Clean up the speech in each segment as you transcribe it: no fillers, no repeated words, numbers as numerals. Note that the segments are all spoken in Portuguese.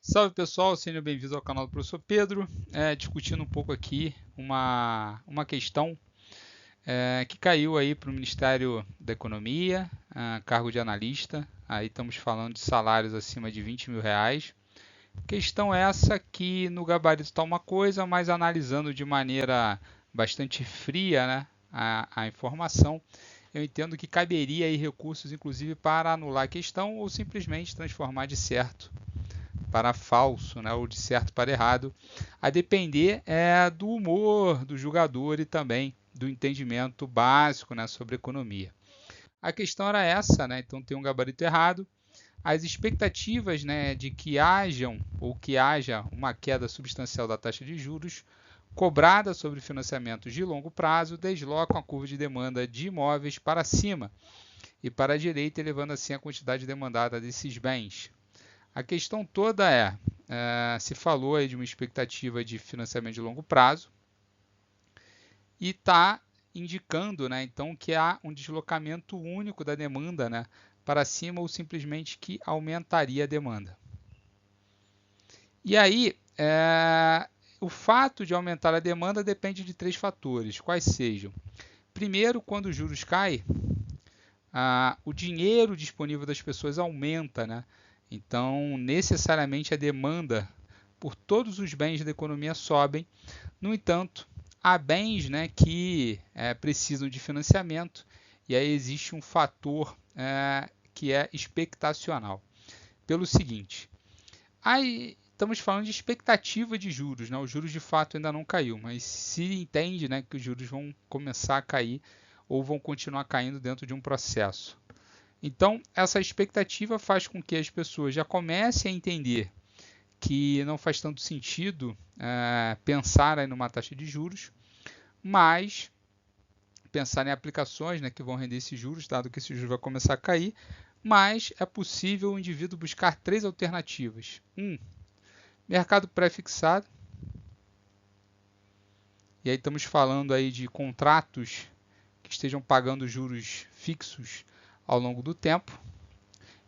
Salve pessoal, sejam bem-vindos ao canal do Professor Pedro, discutindo um pouco aqui uma questão que caiu aí para o Ministério da Economia, cargo de analista, aí estamos falando de salários acima de R$ 20.000. Questão essa que no gabarito está uma coisa, mas analisando de maneira bastante fria, né, a informação, eu entendo que caberia aí recursos inclusive para anular a questão ou simplesmente transformar de certo para falso, né, ou de certo para errado, a depender do humor do jogador e também do entendimento básico, né, sobre economia. A questão era essa, né, então tem um gabarito errado. As expectativas, né, de que haja uma queda substancial da taxa de juros cobrada sobre financiamentos de longo prazo deslocam a curva de demanda de imóveis para cima e para a direita, elevando assim a quantidade demandada desses bens. A questão toda se falou aí de uma expectativa de financiamento de longo prazo e está indicando, né, então, que há um deslocamento único da demanda, né, para cima ou simplesmente que aumentaria a demanda. E aí, o fato de aumentar a demanda depende de 3 fatores, quais sejam. Primeiro, quando os juros caem, o dinheiro disponível das pessoas aumenta, né? Então, necessariamente a demanda por todos os bens da economia sobem. No entanto, há bens, né, que precisam de financiamento e aí existe um fator que é expectacional. Pelo seguinte, aí estamos falando de expectativa de juros, né? Os juros de fato ainda não caiu, mas se entende, né, que os juros vão começar a cair ou vão continuar caindo dentro de um processo. Então, essa expectativa faz com que as pessoas já comecem a entender que não faz tanto sentido pensar em uma taxa de juros, mas pensar em aplicações, né, que vão render esses juros, dado que esse juros vai começar a cair, mas é possível o indivíduo buscar 3 alternativas. Mercado pré-fixado, e aí estamos falando aí de contratos que estejam pagando juros fixos ao longo do tempo,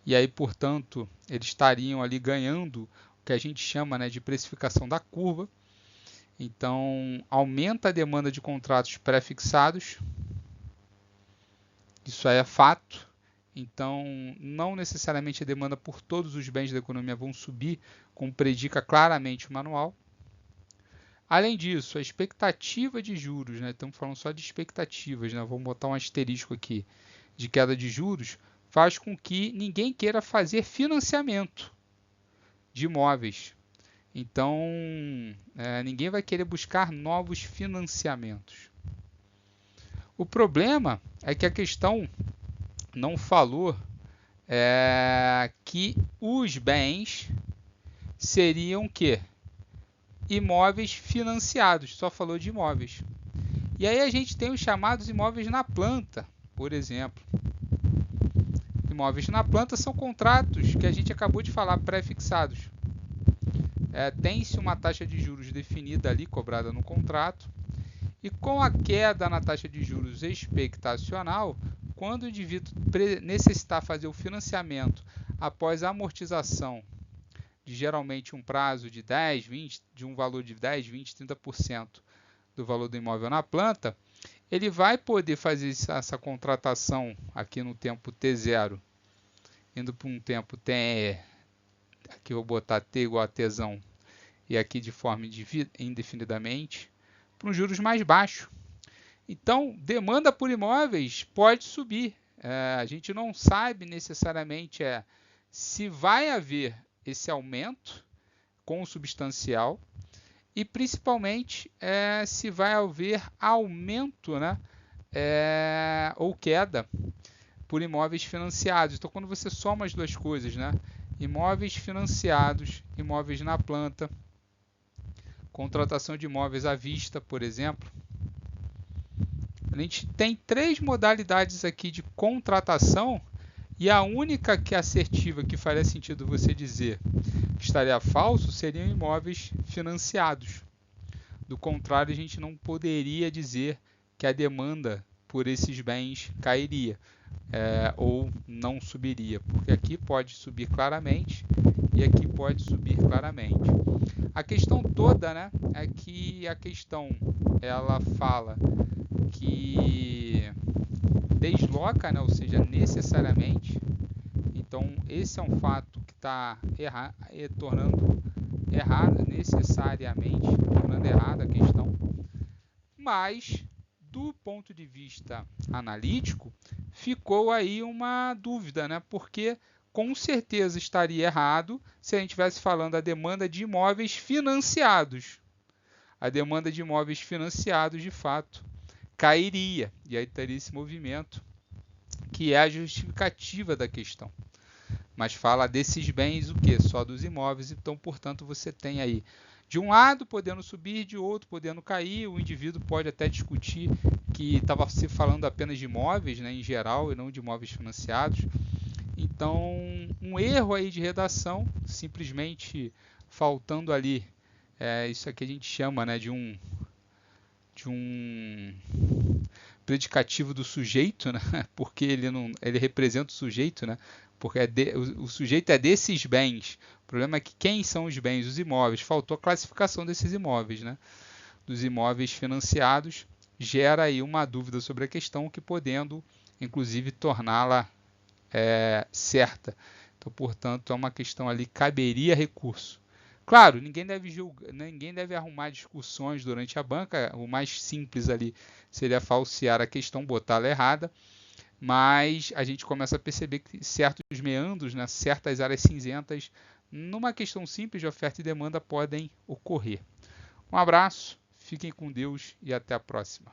e aí, portanto, eles estariam ali ganhando o que a gente chama, né, de precificação da curva. Então, aumenta a demanda de contratos pré-fixados, isso aí é fato. Então, não necessariamente a demanda por todos os bens da economia vão subir, como predica claramente o manual. Além disso, a expectativa de juros, né, estamos falando só de expectativas, né, vamos botar um asterisco aqui, de queda de juros, faz com que ninguém queira fazer financiamento de imóveis. Então, ninguém vai querer buscar novos financiamentos. O problema é que a questão não falou que os bens seriam que imóveis financiados, só falou de imóveis. E aí a gente tem os chamados imóveis na planta, por exemplo. Imóveis na planta são contratos que a gente acabou de falar, pré-fixados. Tem-se uma taxa de juros definida ali, cobrada no contrato, e com a queda na taxa de juros expectacional, quando o indivíduo necessitar fazer o financiamento após a amortização de geralmente um prazo de 10, 20, de um valor de 10, 20, 30% do valor do imóvel na planta, ele vai poder fazer essa contratação aqui no tempo T0, indo para um tempo T, aqui eu vou botar T igual a Tzão, e aqui de forma indefinidamente, para um juros mais baixo. Então, demanda por imóveis pode subir. A gente não sabe necessariamente se vai haver esse aumento consubstancial e principalmente se vai haver aumento, né, ou queda por imóveis financiados. Então, quando você soma as duas coisas, né, imóveis financiados, imóveis na planta, contratação de imóveis à vista, por exemplo, a gente tem 3 modalidades aqui de contratação e a única que é assertiva, que faria sentido você dizer que estaria falso, seriam imóveis financiados. Do contrário, a gente não poderia dizer que a demanda por esses bens cairia ou não subiria, porque aqui pode subir claramente e aqui pode subir claramente. A questão toda, né, é que a questão ela fala que desloca, né, ou seja, necessariamente. Então esse é um fato que está tornando errado, necessariamente tornando errada a questão. Mas do ponto de vista analítico, ficou aí uma dúvida, né? Porque com certeza estaria errado se a gente estivesse falando da demanda de imóveis financiados. A demanda de imóveis financiados, de fato, cairia. E aí teria esse movimento, que é a justificativa da questão. Mas fala desses bens o quê? Só dos imóveis. Então, portanto, você tem aí, de um lado podendo subir, de outro podendo cair. O indivíduo pode até discutir que estava se falando apenas de imóveis, né, em geral, e não de imóveis financiados. Então, um erro aí de redação, simplesmente faltando ali, isso aqui a gente chama, né, de um predicativo do sujeito, né, porque ele representa o sujeito, né, porque o sujeito é desses bens. O problema é que quem são os bens? Os imóveis. Faltou a classificação desses imóveis, né, dos imóveis financiados. Gera aí uma dúvida sobre a questão, que podendo, inclusive, torná-la certa. Então, portanto, é uma questão ali, caberia recurso. Claro, ninguém deve arrumar discussões durante a banca. O mais simples ali seria falsear a questão, botá-la errada, mas a gente começa a perceber que certos meandros, né, certas áreas cinzentas, numa questão simples de oferta e demanda, podem ocorrer. Um abraço, fiquem com Deus e até a próxima.